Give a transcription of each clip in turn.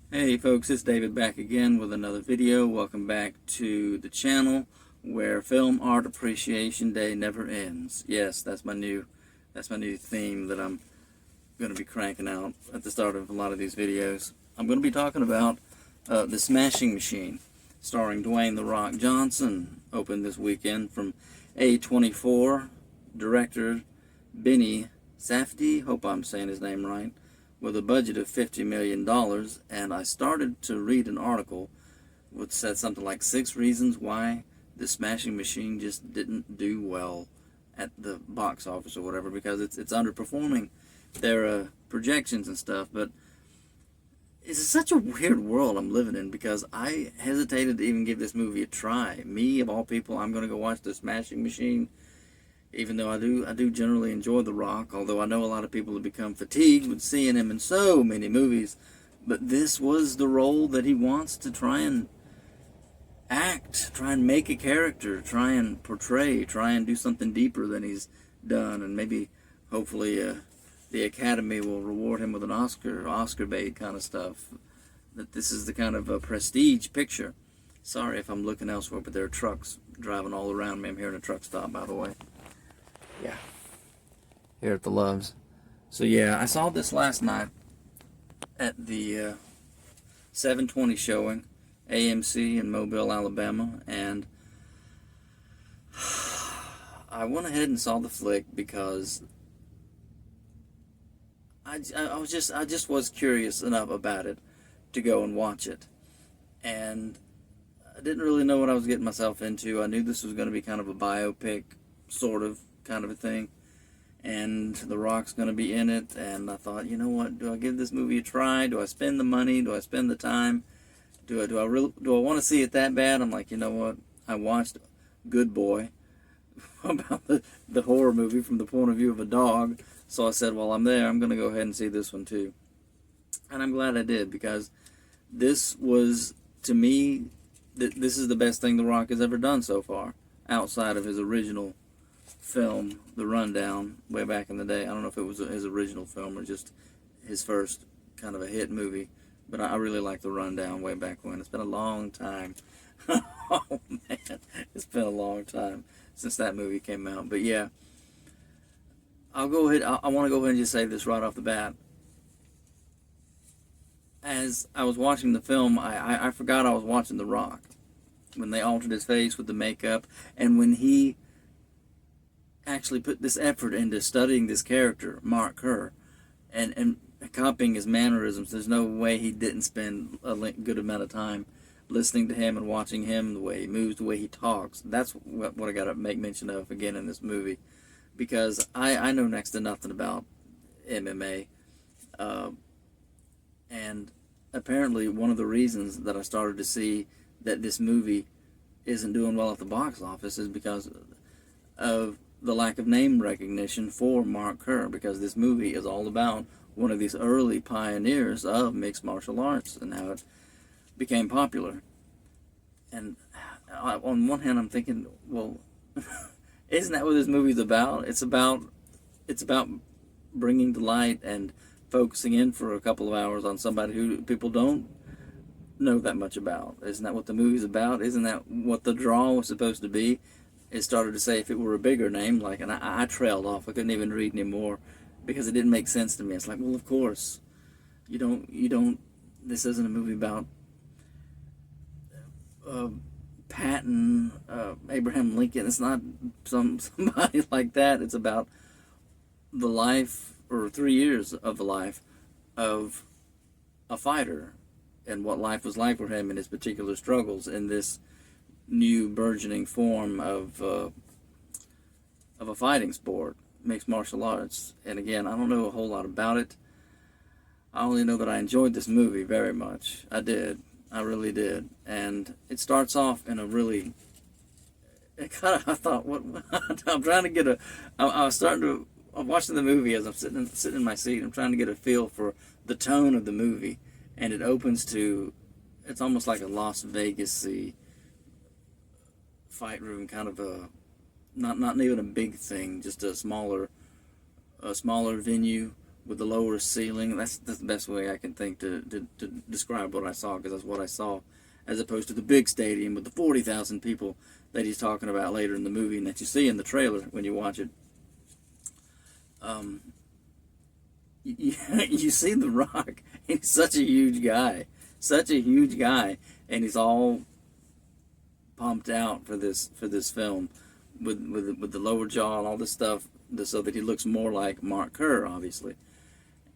Hey folks, it's David back again with another video. Welcome back to the channel where Film Art Appreciation Day never ends. Yes, that's my new theme that I'm going to be cranking out at the start of a lot of these videos. I'm going to be talking about The Smashing Machine, starring Dwayne "The Rock" Johnson, opened this weekend from A24, director Benny Safdie, hope I'm saying his name right, with a budget of $50 million, and I started to read an article which said something like 6 reasons why The Smashing Machine just didn't do well at the box office or whatever, because it's underperforming their projections and stuff. But it's such a weird world I'm living in, because I hesitated to even give this movie a try. Me, of all people, I'm going to go watch The Smashing Machine, even though I do generally enjoy The Rock, although I know a lot of people have become fatigued with seeing him in so many movies. But this was the role that he wants to try and act, try and make a character, try and portray, try and do something deeper than he's done, and maybe, hopefully, the Academy will reward him with an Oscar bait kind of stuff. That this is the kind of a prestige picture. Sorry if I'm looking elsewhere, but there are trucks driving all around me. I'm hearing a truck stop, by the way. Yeah, here at the Loves. So yeah, I saw this last night at the 7:20 showing, AMC in Mobile, Alabama, and I went ahead and saw the flick because I just was curious enough about it to go and watch it, and I didn't really know what I was getting myself into. I knew this was going to be kind of a biopic, sort of, kind of a thing, and The Rock's going to be in it, and I thought, you know what, do I give this movie a try? Do I spend the money? Do I spend the time? Do I want to see it that bad? I'm like, you know what, I watched Good Boy about the horror movie from the point of view of a dog, so I said, well, I'm there, I'm going to go ahead and see this one too. And I'm glad I did, because this was, to me, this is the best thing The Rock has ever done so far, outside of his original film, The Rundown, way back in the day. I don't know if it was his original film or just his first kind of a hit movie, but I really like The Rundown way back when. It's been a long time. Oh man, it's been a long time since that movie came out. But yeah, I'll go ahead. I want to go ahead and just say this right off the bat. As I was watching the film, I forgot I was watching The Rock when they altered his face with the makeup, and when he actually put this effort into studying this character, Mark Kerr, and copying his mannerisms. There's no way he didn't spend a good amount of time listening to him and watching him, the way he moves, the way he talks. That's what I got to make mention of again in this movie, because I know next to nothing about MMA, and apparently one of the reasons that I started to see that this movie isn't doing well at the box office is because of the lack of name recognition for Mark Kerr, because this movie is all about one of these early pioneers of mixed martial arts and how it became popular. And on one hand, I'm thinking, well, isn't that what this movie's about? It's about bringing to light and focusing in for a couple of hours on somebody who people don't know that much about. Isn't that what the movie's about? Isn't that what the draw was supposed to be? It started to say if it were a bigger name, like, and I trailed off. I couldn't even read anymore because it didn't make sense to me. It's like, well, of course, you don't. This isn't a movie about Patton, Abraham Lincoln. It's not somebody like that. It's about the life, or 3 years of the life of a fighter, and what life was like for him and his particular struggles in this new burgeoning form of a fighting sport, mixed martial arts. And again, I don't know a whole lot about it. I only know that I enjoyed this movie very much. I did. I really did. And it starts off in a really, it kind of, I thought, what I'm trying to get I was starting to, I'm watching the movie as I'm sitting in my seat. I'm trying to get a feel for the tone of the movie, and it opens to, it's almost like a Las Vegas-y fight room, kind of a, not even a big thing, just a smaller venue with the lower ceiling. That's the best way I can think to describe what I saw, because that's what I saw, as opposed to the big stadium with the 40,000 people that he's talking about later in the movie and that you see in the trailer when you watch it. You see The Rock. He's such a huge guy, and he's all pumped out for this film with the lower jaw and all this stuff, so that he looks more like Mark Kerr, obviously.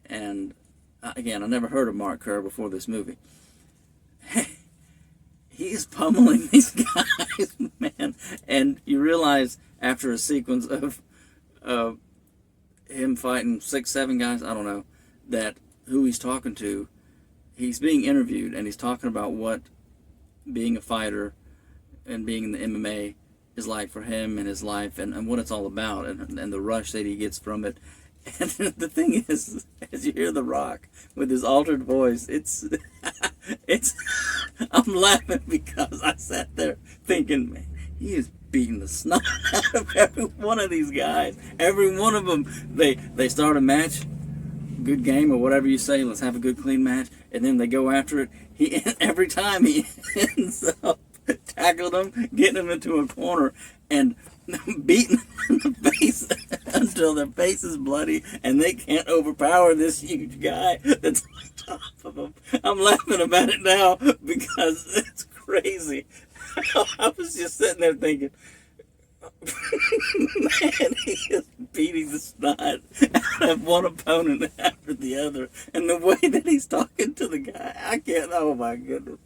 And again, I never heard of Mark Kerr before this movie. He is pummeling these guys, man. And you realize after a sequence of him fighting 6, 7 guys, I don't know, that who he's talking to, he's being interviewed, and he's talking about what being a fighter and being in the MMA is like for him and his life, and what it's all about, and the rush that he gets from it. And the thing is, as you hear The Rock with his altered voice, it's I'm laughing because I sat there thinking, man, he is beating the snot out of every one of these guys. Every one of them, they start a match, good game or whatever you say, let's have a good clean match, and then they go after it. Every time he ends up tackling them, getting them into a corner, and beating them in the face until their face is bloody, and they can't overpower this huge guy that's on top of them. I'm laughing about it now because it's crazy. I was just sitting there thinking, man, he is beating the snot out of one opponent after the other, and the way that he's talking to the guy, I can't. Oh my goodness.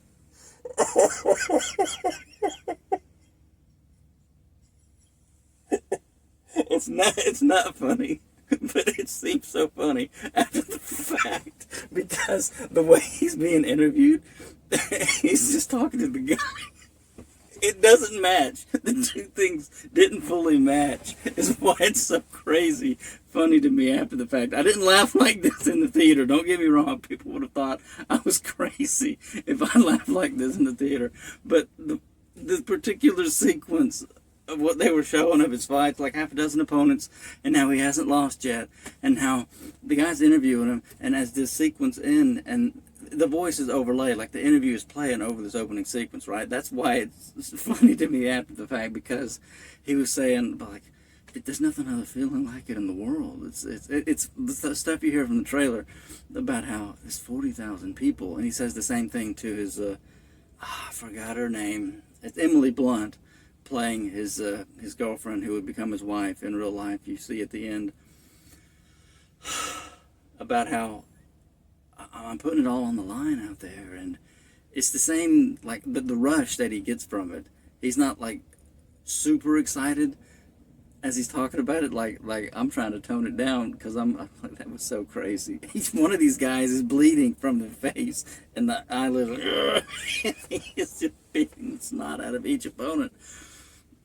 It's not funny, but it seems so funny after the fact, because the way he's being interviewed, he's just talking to the guy. It doesn't match. The two things didn't fully match. Is why it's so crazy funny to me after the fact. I didn't laugh like this in the theater. Don't get me wrong. People would have thought I was crazy if I laughed like this in the theater. But the particular sequence of what they were showing of his fights, like half a dozen opponents, and how he hasn't lost yet, and how the guy's interviewing him, and as this sequence ends, and the voice is overlaid, like the interview is playing over this opening sequence, right? That's why it's funny to me after the fact, because he was saying, like, there's nothing other feeling like it in the world. It's the stuff you hear from the trailer about how there's 40,000 people, and he says the same thing to his, I forgot her name. It's Emily Blunt, playing his girlfriend who would become his wife in real life. You see at the end about how I'm putting it all on the line out there, and it's the same, like the rush that he gets from it. He's not like super excited as he's talking about it, like I'm trying to tone it down, because I'm like, that was so crazy. Each one of these guys is bleeding from the face and the eyelid. He's just beating the snot out of each opponent.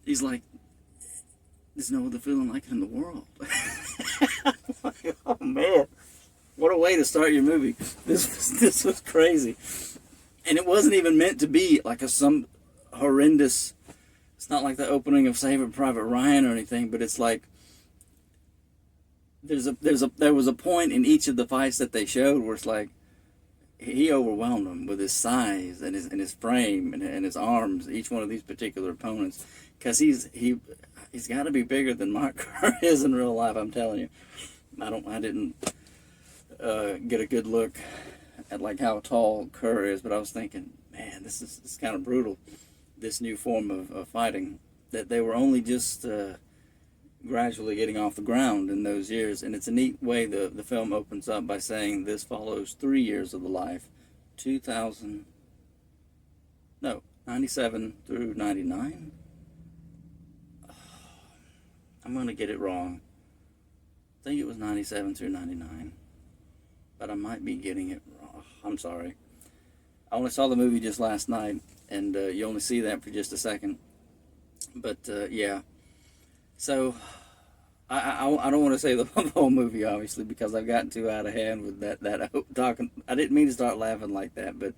He's like, there's no other feeling like it in the world. Like, oh man, what a way to start your movie. This was crazy. And it wasn't even meant to be like some horrendous, it's not like the opening of Saving Private Ryan or anything, but it's like there was a point in each of the fights that they showed where it's like he overwhelmed them with his size and his frame and his arms, each one of these particular opponents, because he's got to be bigger than Mark Kerr is in real life. I'm telling you, I didn't get a good look at like how tall Kerr is, but I was thinking, man, this is kind of brutal. This new form of fighting that they were only just gradually getting off the ground in those years. And it's a neat way the film opens up by saying this follows 3 years of the life, 97 through 99. I'm going to get it wrong. I think it was 97 through 99, but I might be getting it wrong. I'm sorry. I only saw the movie just last night, and you only see that for just a second. But yeah, so I don't want to say the whole movie, obviously, because I've gotten too out of hand with that talking. I didn't mean to start laughing like that, but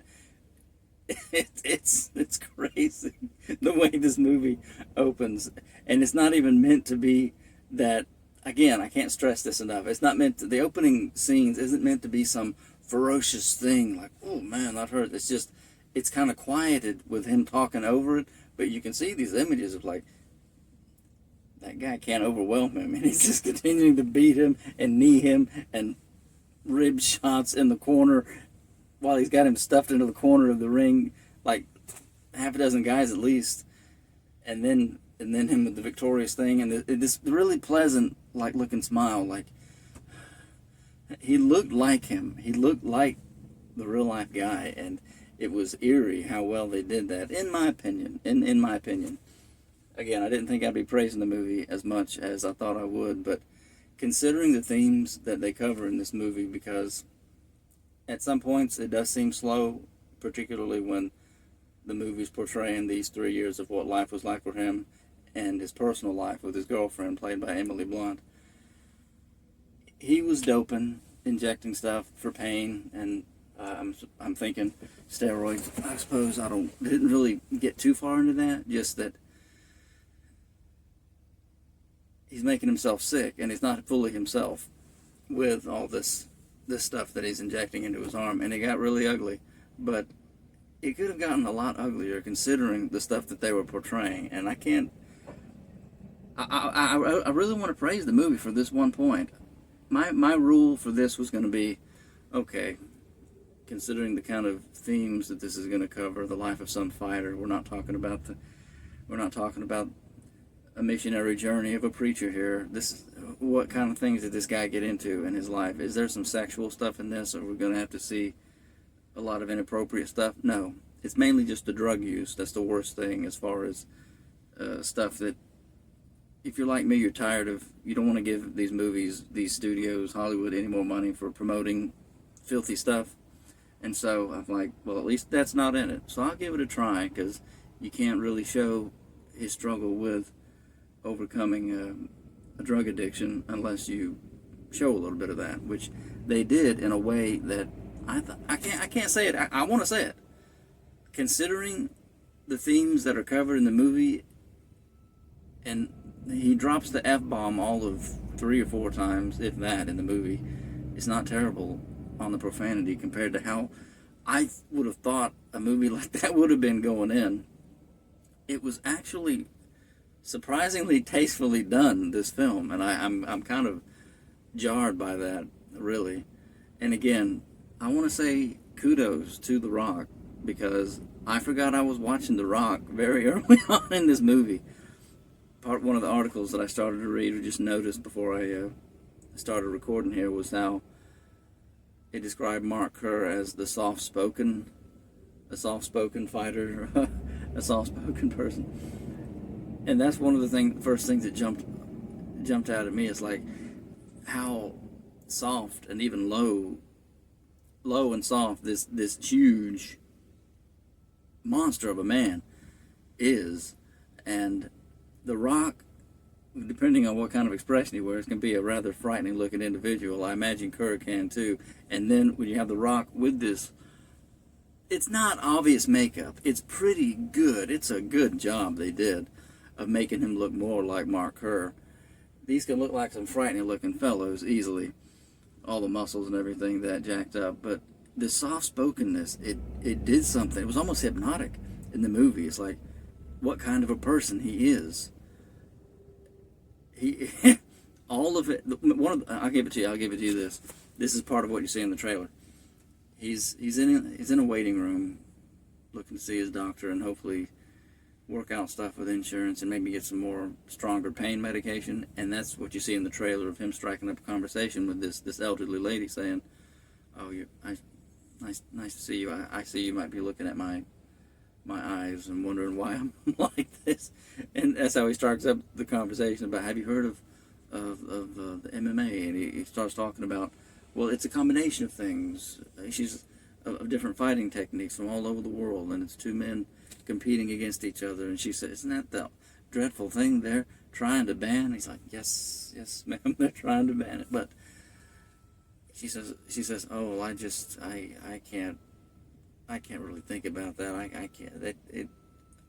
it's crazy the way this movie opens, and it's not even meant to be that again, I can't stress this enough. It's not meant to, the opening scenes isn't meant to be some ferocious thing like, oh man, that hurt. It's just, it's kind of quieted with him talking over it, but you can see these images of like, that guy can't overwhelm him, and he's just continuing to beat him and knee him and rib shots in the corner while he's got him stuffed into the corner of the ring, like half a dozen guys at least, and then him with the victorious thing, and this really pleasant, like looking smile, like he looked like him. He looked like the real life guy, and it was eerie how well they did that, in my opinion. In my opinion. Again, I didn't think I'd be praising the movie as much as I thought I would, but considering the themes that they cover in this movie, because at some points it does seem slow, particularly when the movie's portraying these 3 years of what life was like for him and his personal life with his girlfriend, played by Emily Blunt. He was doping, injecting stuff for pain, and I'm thinking steroids. I suppose didn't really get too far into that, just that he's making himself sick, and he's not fully himself with all this stuff that he's injecting into his arm, and it got really ugly. But it could have gotten a lot uglier considering the stuff that they were portraying, and I can't. I really want to praise the movie for this one point. My rule for this was going to be, okay, considering the kind of themes that this is going to cover, the life of some fighter. We're not talking about a missionary journey of a preacher here. What kind of things did this guy get into in his life? Is there some sexual stuff in this, or are we going to have to see a lot of inappropriate stuff? No, it's mainly just the drug use. That's the worst thing, as far as stuff that, if you're like me, you're tired of, you don't want to give these movies, these studios, Hollywood, any more money for promoting filthy stuff. And so I'm like, well, at least that's not in it. So I'll give it a try, because you can't really show his struggle with overcoming a drug addiction unless you show a little bit of that, which they did in a way that I can't say it. I want to say it. Considering the themes that are covered in the movie, and he drops the F-bomb all of 3 or 4 times, if that, in the movie. It's not terrible on the profanity compared to how I would have thought a movie like that would have been going in. It was actually surprisingly tastefully done, this film, and I'm kind of jarred by that, really. And again, I want to say kudos to The Rock, because I forgot I was watching The Rock very early on in this movie. One of the articles that I started to read, or just noticed before I started recording here, was how it described Mark Kerr as a soft-spoken fighter, a soft-spoken person. And that's one of the first things that jumped out at me, is like how soft and even low and soft this huge monster of a man is. And The Rock, depending on what kind of expression he wears, can be a rather frightening looking individual. I imagine Kerr can too. And then when you have The Rock with this, it's not obvious makeup. It's pretty good. It's a good job they did of making him look more like Mark Kerr. These can look like some frightening looking fellows easily. All the muscles and everything that jacked up. But the soft-spokenness, it did something. It was almost hypnotic in the movie. It's like, what kind of a person he is. All of it. I'll give it to you. This is part of what you see in the trailer. He's in a waiting room, looking to see his doctor and hopefully work out stuff with insurance and maybe get some more stronger pain medication. And that's what you see in the trailer, of him striking up a conversation with this elderly lady, saying, "Oh, nice to see you. I see you might be looking at my eyes and wondering why I'm like this." And that's how he starts up the conversation about, have you heard of the MMA? And he starts talking about, well, it's a combination of things. She's of different fighting techniques from all over the world, and it's 2 men competing against each other. And she said, "Isn't that the dreadful thing they're trying to ban?" He's like, yes, ma'am, they're trying to ban it. But she says, "Oh, well, I can't really think about that. I can't."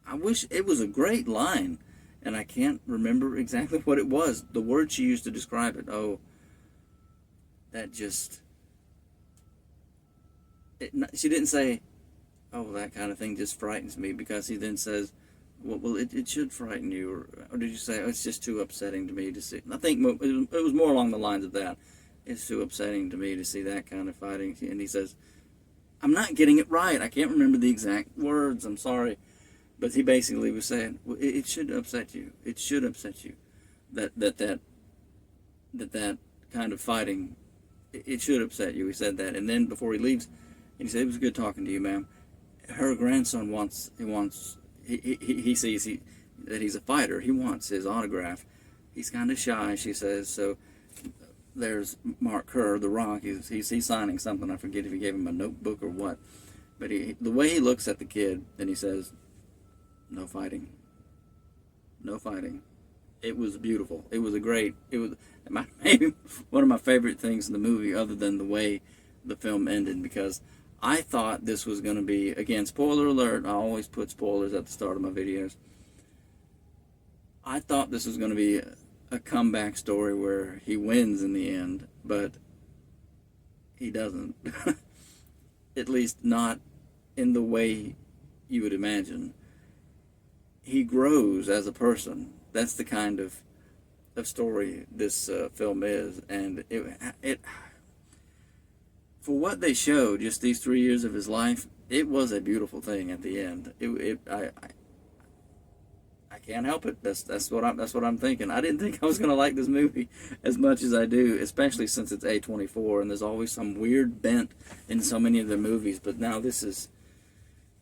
I wish it was a great line, and I can't remember exactly what it was. The word she used to describe it. Oh, that just... she didn't say, oh, that kind of thing just frightens me, because he then says, well, it should frighten you, or did you say, oh, it's just too upsetting to me to see? I think it was more along the lines of that. It's too upsetting to me to see that kind of fighting. And he says, I'm not getting it right. I can't remember the exact words. I'm sorry. But he basically was saying, well, it should upset you. It should upset you. That kind of fighting, it should upset you. He said that. And then before he leaves, he said, it was good talking to you, ma'am. Her grandson he sees that he's a fighter. He wants his autograph. He's kind of shy, she says. So there's Mark Kerr, The Rock. He's signing something. I forget if he gave him a notebook or what. But the way he looks at the kid, and he says, no fighting. No fighting. It was beautiful. It was maybe one of my favorite things in the movie, other than the way the film ended, because I thought this was going to be, again, spoiler alert, I always put spoilers at the start of my videos. I thought this was going to be a comeback story where he wins in the end, but he doesn't. At least not in the way you would imagine. He grows as a person. That's the kind of story this film is, and it for what they showed, just these 3 years of his life, it was a beautiful thing at the end. I can't help it. That's what I'm thinking. I didn't think I was gonna like this movie as much as I do, especially since it's A24, and there's always some weird bent in so many of their movies. But now this is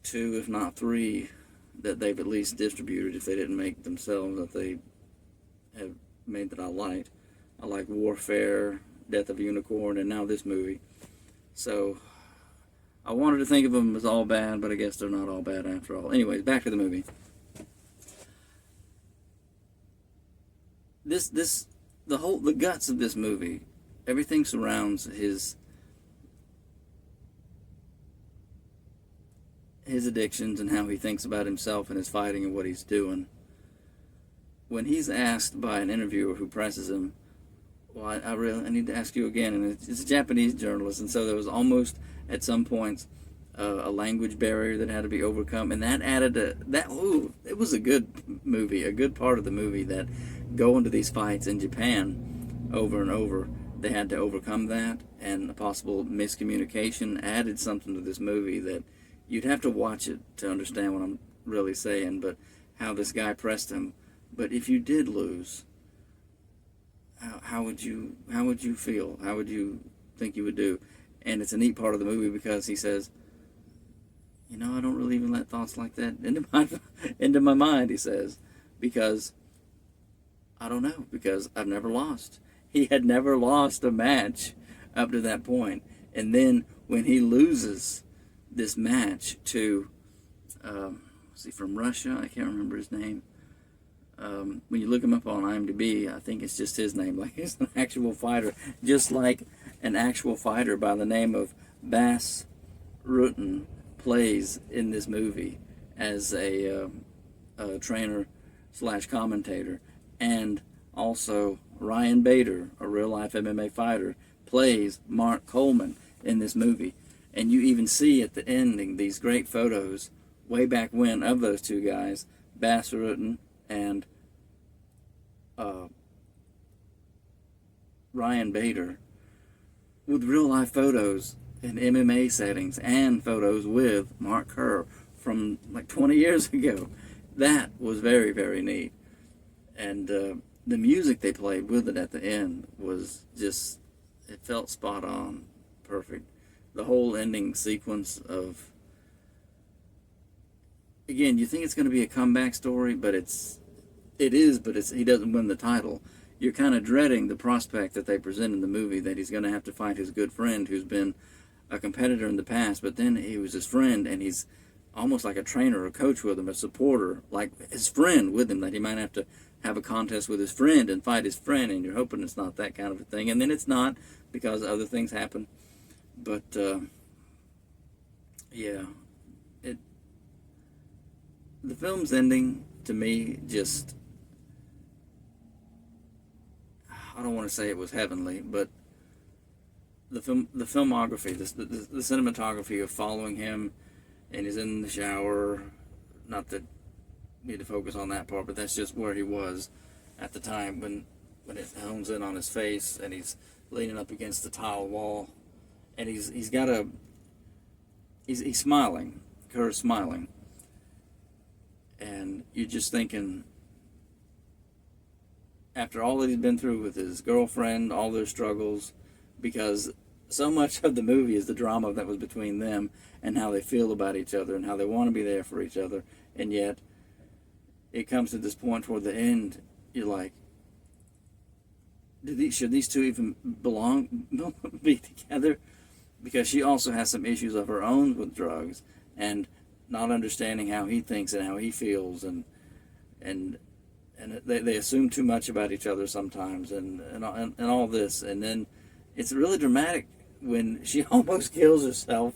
2, if not 3, that they've at least distributed, if they didn't make themselves, that they have made that I liked. I like Warfare, Death of a Unicorn, and now this movie. So I wanted to think of them as all bad, but I guess they're not all bad after all. Anyways, back to the movie. The guts of this movie, everything surrounds his addictions and how he thinks about himself and his fighting and what he's doing. When he's asked by an interviewer who presses him, well, I need to ask you again, and it's a Japanese journalist, and so there was almost at some points a language barrier that had to be overcome, and that added it was a good movie, a good part of the movie, that going to these fights in Japan over and over, they had to overcome that, and a possible miscommunication added something to this movie that you'd have to watch it to understand what I'm really saying. But how this guy pressed him, but if you did lose, how would you feel? How would you think you would do? And it's a neat part of the movie because he says, I don't really even let thoughts like that into my mind, he says, because I don't know, because I've never lost. He had never lost a match up to that point. And then when he loses this match to, was he from Russia? I can't remember his name. When you look him up on IMDb, I think it's just his name. Like, he's an actual fighter, just like an actual fighter by the name of Bas Rutten plays in this movie as a trainer / commentator. And also Ryan Bader, a real-life MMA fighter, plays Mark Coleman in this movie. And you even see at the ending these great photos way back when of those two guys, Bas Rutten and Ryan Bader, with real-life photos in MMA settings and photos with Mark Kerr from like 20 years ago. That was very, very neat. And the music they played with it at the end was just, it felt spot on, perfect. The whole ending sequence of, again, you think it's going to be a comeback story, but he doesn't win the title. You're kind of dreading the prospect that they present in the movie that he's going to have to fight his good friend who's been a competitor in the past, but then he was his friend, and he's almost like a trainer or coach with him, a supporter, like his friend with him, that he might have to have a contest with his friend and fight his friend, and you're hoping it's not that kind of a thing, and then it's not, because other things happen. But yeah, the film's ending to me just I don't want to say it was heavenly, but the filmography, the cinematography of following him, and he's in the shower. Not that we need to focus on that part, but that's just where he was at the time when it hones in on his face, and he's leaning up against the tile wall, and he's smiling. Kerr's smiling, and you're just thinking, after all that he's been through with his girlfriend, all their struggles, because so much of the movie is the drama that was between them and how they feel about each other and how they want to be there for each other, and yet it comes to this point toward the end, you're like, should these two even be together? Because she also has some issues of her own with drugs and not understanding how he thinks and how he feels, and they assume too much about each other sometimes, and all this, and then it's really dramatic when she almost kills herself,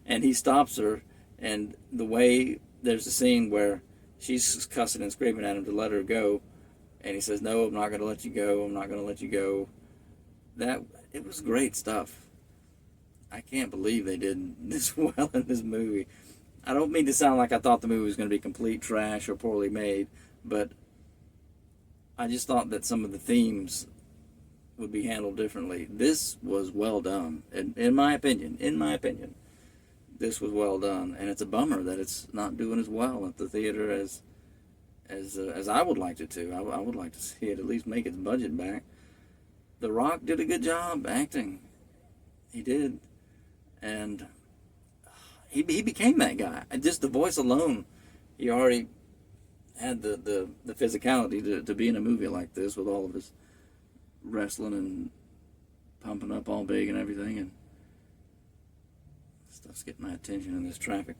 and he stops her, and the way there's a scene where she's cussing and screaming at him to let her go, and he says, "No, I'm not going to let you go. I'm not going to let you go." It was great stuff. I can't believe they did this well in this movie. I don't mean to sound like I thought the movie was going to be complete trash or poorly made, but I just thought that some of the themes would be handled differently. This was well done, in my opinion. This was well done, and it's a bummer that it's not doing as well at the theater as I would like it to. I would like to see it at least make its budget back. The Rock did a good job acting. He did, and he became that guy. Just the voice alone, he already had the physicality to be in a movie like this with all of his wrestling and pumping up all big and everything, and stuff's getting my attention in this traffic.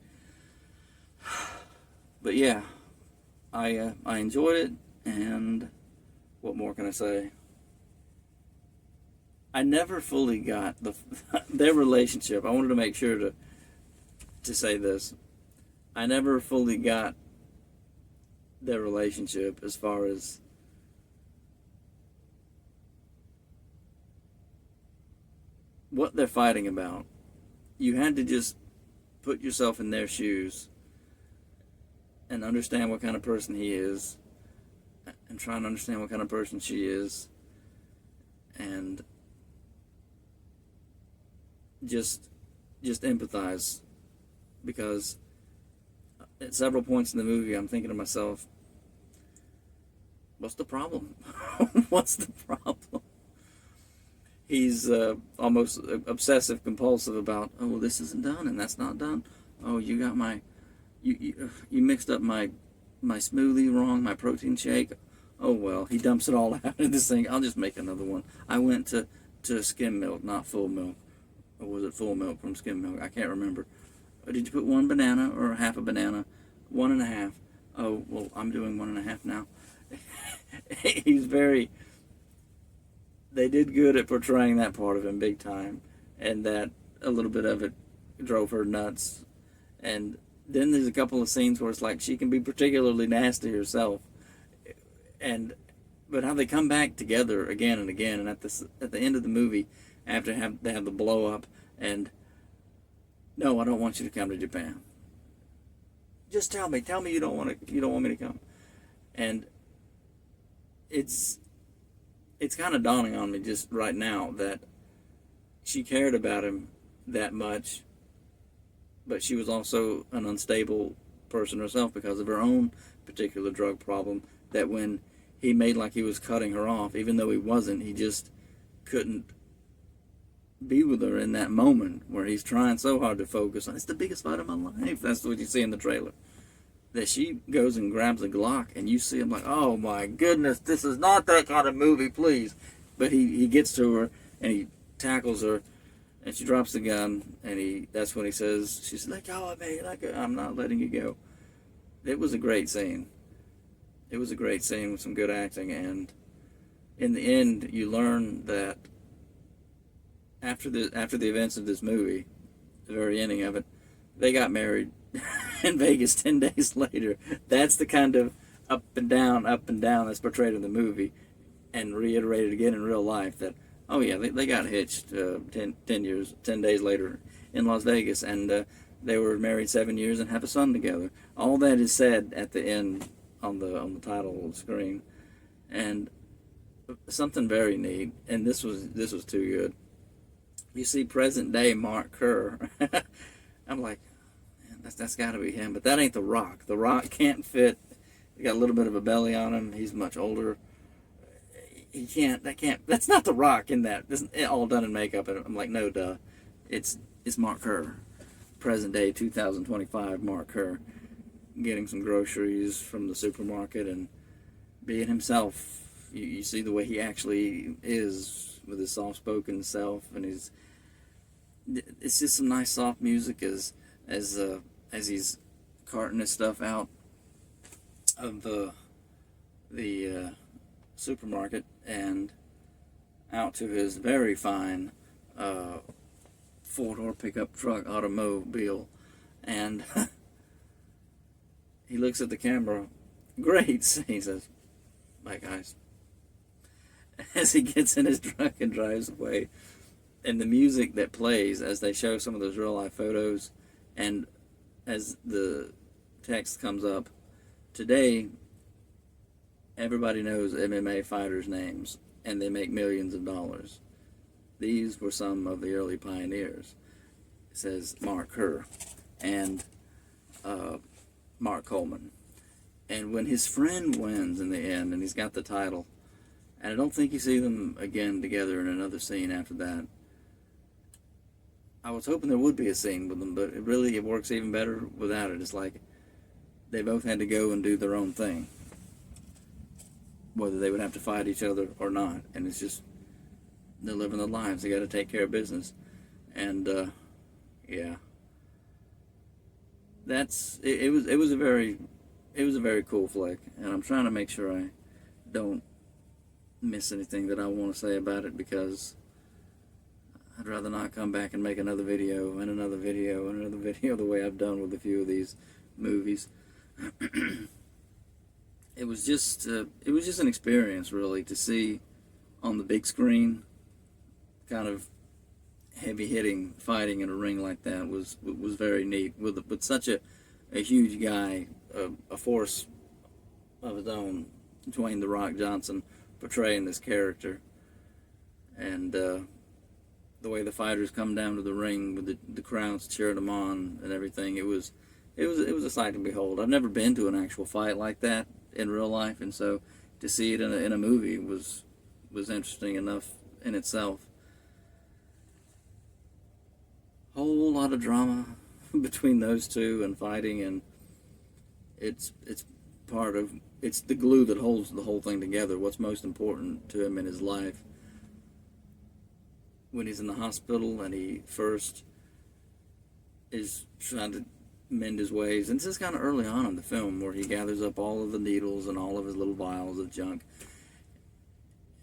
But yeah, I enjoyed it, and what more can I say? I never fully got their relationship. I wanted to make sure to say this. I never fully got their relationship as far as what they're fighting about. You had to just put yourself in their shoes and understand what kind of person he is, and try and understand what kind of person she is, and just empathize, because at several points in the movie I'm thinking to myself, what's the problem? What's the problem? He's almost obsessive compulsive about, oh, well, this isn't done and that's not done. Oh, you got you mixed up my smoothie wrong, my protein shake. Oh, well, he dumps it all out in this thing. I'll just make another one. I went to skim milk, not full milk. Or was it full milk from skim milk? I can't remember. Or did you put one banana or half a banana? 1.5. Oh, well, I'm doing 1.5 now. He's very... They did good at portraying that part of him big time, and that a little bit of it drove her nuts. And then there's a couple of scenes where it's like she can be particularly nasty herself, but how they come back together again and again, and at the end of the movie, after they have the blow up, and no, I don't want you to come to Japan. Just tell me you don't want me to come, and it's kind of dawning on me just right now that she cared about him that much, but she was also an unstable person herself because of her own particular drug problem, that when he made like he was cutting her off, even though he wasn't, he just couldn't be with her in that moment where he's trying so hard to focus on, it's the biggest fight of my life. That's what you see in the trailer. That she goes and grabs a Glock, and you see him like, oh my goodness, this is not that kind of movie, please. But he gets to her, and he tackles her, and she drops the gun, and that's when he says, she says, let go of me, I'm not letting you go. It was a great scene. It was a great scene with some good acting, and in the end, you learn that after the events of this movie, the very ending of it, they got married in Vegas 10 days later. That's the kind of up and down that's portrayed in the movie. and reiterated again in real life that, oh yeah, they got hitched 10 days later in Las Vegas, and they were married 7 years and have a son together. All that is said at the end on the title screen, and something very neat. And this was too good. You see present day Mark Kerr. I'm like, man, that's got to be him, but that ain't The Rock. The Rock can't fit. He got a little bit of a belly on him. He's much older. He can't. That's not The Rock in that. This all done in makeup. And I'm like, no, duh. It's Mark Kerr, present day 2025 Mark Kerr, getting some groceries from the supermarket and being himself. You see the way he actually is with his soft-spoken self, and it's just some nice soft music as he's carting his stuff out of the supermarket and out to his very fine four-door pickup truck automobile, and he looks at the camera. Great, he says, "Bye, guys," as he gets in his truck and drives away. And the music that plays as they show some of those real-life photos, and as the text comes up, today everybody knows MMA fighters' names, and they make millions of dollars. These were some of the early pioneers. It says Mark Kerr and Mark Coleman. And when his friend wins in the end, and he's got the title, and I don't think you see them again together in another scene after that. I was hoping there would be a scene with them, but it works even better without it. It's like they both had to go and do their own thing, whether they would have to fight each other or not. And it's just, they're living their lives. They got to take care of business. And yeah, it was a very cool flick, and I'm trying to make sure I don't miss anything that I want to say about it, because I'd rather not come back and make another video and another video and another video the way I've done with a few of these movies. It was just an experience, really, to see on the big screen kind of heavy-hitting fighting in a ring like that was very neat, with such a huge guy, a force of his own, Dwayne "The Rock" Johnson, portraying this character, and the way the fighters come down to the ring with the crowds cheering them on and everything. It was a sight to behold. I've never been to an actual fight like that in real life, and so to see it in a movie was interesting enough in itself. Whole lot of drama between those two and fighting, and it's the glue that holds the whole thing together. What's most important to him in his life. When he's in the hospital and he first is trying to mend his ways, and this is kind of early on in the film, where he gathers up all of the needles and all of his little vials of junk,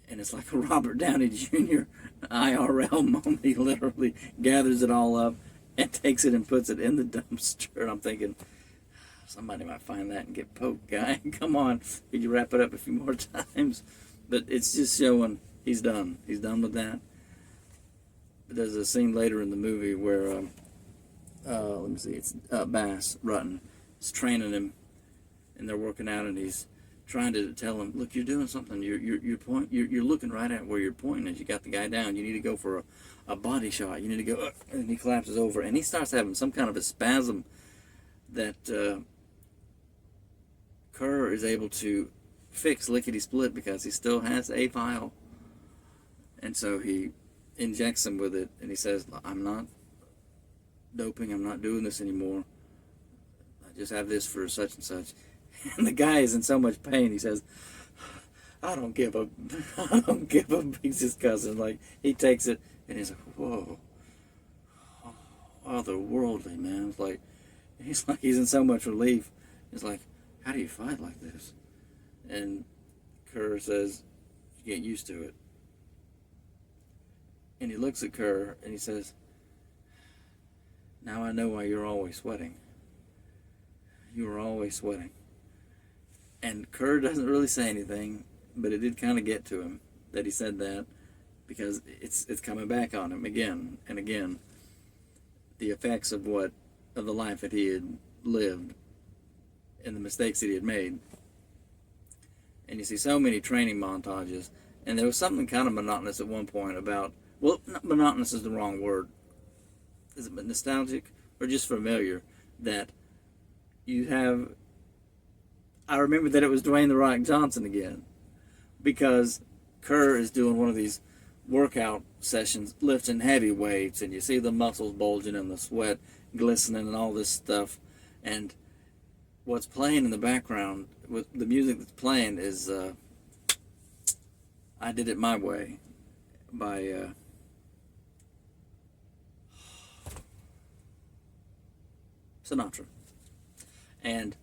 and it's like a Robert Downey Jr. IRL moment. He literally gathers it all up and takes it and puts it in the dumpster. And I'm thinking, somebody might find that and get poked, guy. Come on, could you wrap it up a few more times? But it's just showing he's done. He's done with that. But there's a scene later in the movie where, let me see, it's Bass Rutten is training him, and they're working out, and he's trying to tell him, look, you're doing something. You're looking right at where you're pointing as you got the guy down. You need to go for a body shot. You need to go, and he collapses over, and he starts having some kind of a spasm that Kerr is able to fix lickety-split because he still has a vial. And so he injects him with it, and he says, I'm not doping, I'm not doing this anymore. I just have this for such and such. And the guy is in so much pain, he says, I don't give a, he's just cussing. Like, he takes it, and he's like, whoa, otherworldly, man. It's like, he's in so much relief. He's like, how do you fight like this? And Kerr says, you get used to it. And he looks at Kerr, and he says, now I know why you're always sweating. You are always sweating. And Kerr doesn't really say anything, but it did kind of get to him that he said that, because it's coming back on him again and again. The effects of the life that he had lived and the mistakes that he had made. And you see so many training montages, and there was something kind of monotonous at one point about, well, monotonous is the wrong word. Is it nostalgic or just familiar? That you have, I remember that it was Dwayne "The Rock" Johnson again, because Kerr is doing one of these workout sessions, lifting heavy weights, and you see the muscles bulging and the sweat glistening and all this stuff, and what's playing in the background with the music that's playing is I Did It My Way by Sinatra. And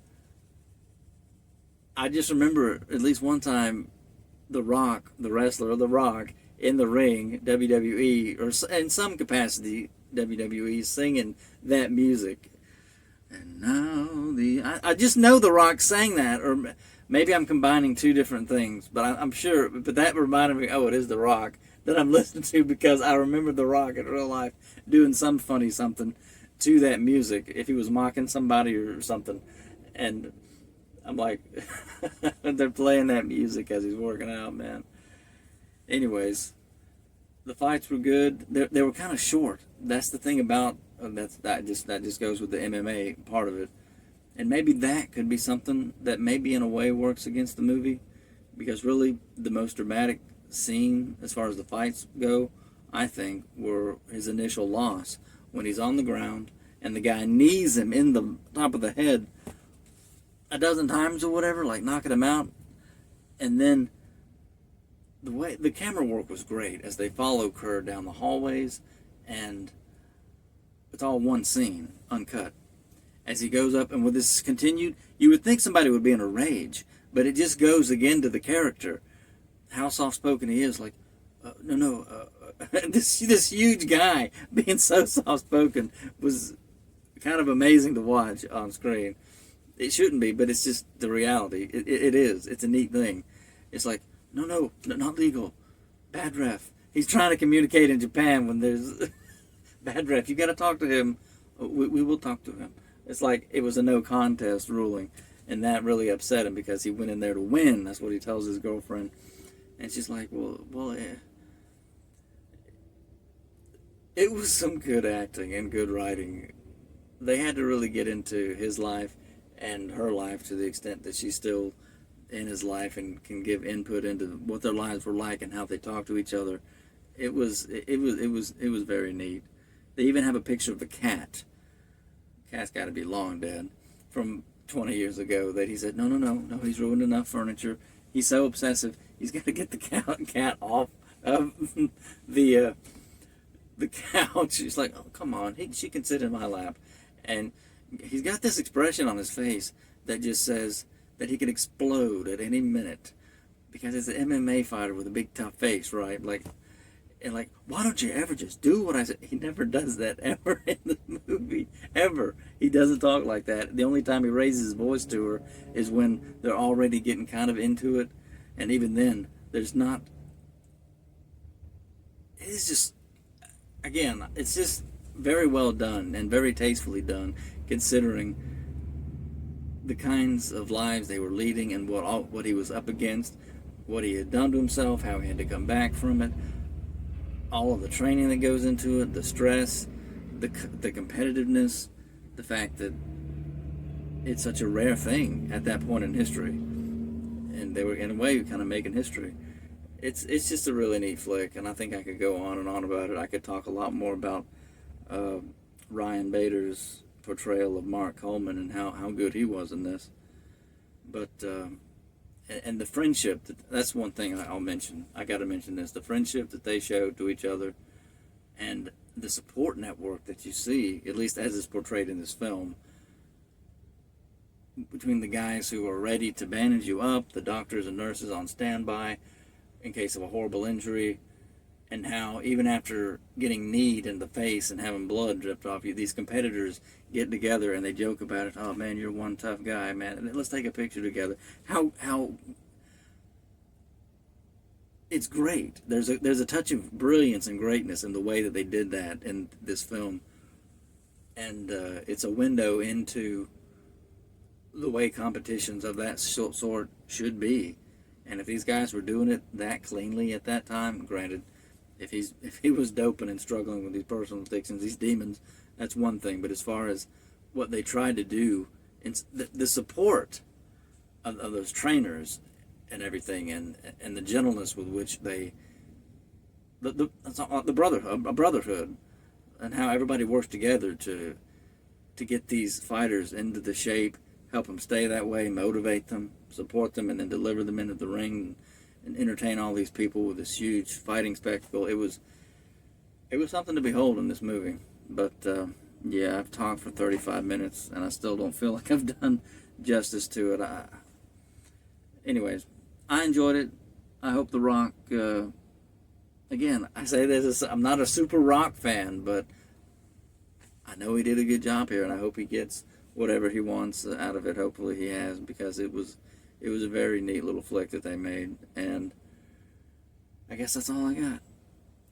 I just remember at least one time The Rock, the wrestler, The Rock, in the ring, WWE, or in some capacity WWE, singing that music. And now I just know The Rock sang that, or maybe I'm combining two different things, but I'm sure. But that reminded me, oh, it is The Rock that I'm listening to, because I remember The Rock in real life doing some funny something to that music, if he was mocking somebody or something. And I'm like, they're playing that music as he's working out, man. Anyways, the fights were good. They were kind of short. That's the thing about that just goes with the MMA part of it. And maybe that could be something that maybe in a way works against the movie, because really the most dramatic scene as far as the fights go, I think, were his initial loss, when he's on the ground and the guy knees him in the top of the head a dozen times or whatever, like knocking him out. And then the way the camera work was great as they follow Kerr down the hallways, and it's all one scene, uncut. As he goes up, and with this continued, you would think somebody would be in a rage, but it just goes again to the character, how soft-spoken he is. Like, this huge guy being so soft-spoken was kind of amazing to watch on screen. It shouldn't be, but it's just the reality. It is. It's a neat thing. It's like, no, not legal. Bad ref. He's trying to communicate in Japan when there's bad ref. You got to talk to him. We will talk to him. It's like it was a no contest ruling, and that really upset him, because he went in there to win. That's what he tells his girlfriend, and she's like, well, it was some good acting and good writing. They had to really get into his life and her life to the extent that she's still in his life and can give input into what their lives were like and how they talk to each other. It was very neat. They even have a picture of the cat. Cat's got to be long dead, from 20 years ago, that he said, no, he's ruined enough furniture. He's so obsessive, he's got to get the cat off of the couch. She's like, oh, come on, she can sit in my lap. And he's got this expression on his face that just says that he could explode at any minute, because it's an MMA fighter with a big tough face, right? Like, why don't you ever just do what I said? He never does that ever in the movie, ever. He doesn't talk like that. The only time he raises his voice to her is when they're already getting kind of into it, and even then, there's not. It's just, again, it's just very well done and very tastefully done, considering the kinds of lives they were leading and what he was up against, what he had done to himself, how he had to come back from it, all of the training that goes into it, the stress, the competitiveness, the fact that it's such a rare thing at that point in history, and they were in a way kind of making history. It's just a really neat flick, and I think I could go on and on about it. I could talk a lot more about Ryan Bader's portrayal of Mark Coleman and how good he was in this. But and the friendship, that's one thing I'll mention. I got to mention this: the friendship that they showed to each other, and the support network that you see, at least as is portrayed in this film, between the guys who are ready to bandage you up, the doctors and nurses on standby in case of a horrible injury, and how even after getting kneed in the face and having blood dripped off you, these competitors get together and they joke about it. Oh man, you're one tough guy, man. Let's take a picture together. How it's great. There's a touch of brilliance and greatness in the way that they did that in this film, and it's a window into the way competitions of that sort should be. And if these guys were doing it that cleanly at that time, granted, if he was doping and struggling with these personal addictions, these demons, that's one thing. But as far as what they tried to do, and the support of those trainers and everything, and the gentleness with which they the brotherhood, and how everybody works together to get these fighters into the shape, help them stay that way, motivate them, support them, and then deliver them into the ring and entertain all these people with this huge fighting spectacle. It was something to behold in this movie. But yeah, I've talked for 35 minutes and I still don't feel like I've done justice to it. Anyways, I enjoyed it. I hope The Rock, again, I say this, I'm not a super Rock fan, but I know he did a good job here, and I hope he gets whatever he wants out of it. Hopefully he has, because it was a very neat little flick that they made. And I guess that's all I got.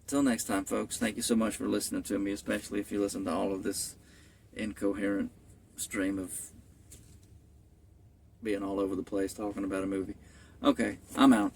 Till next time, folks, thank you so much for listening to me, especially if you listen to all of this incoherent stream of being all over the place talking about a movie. Okay, I'm out.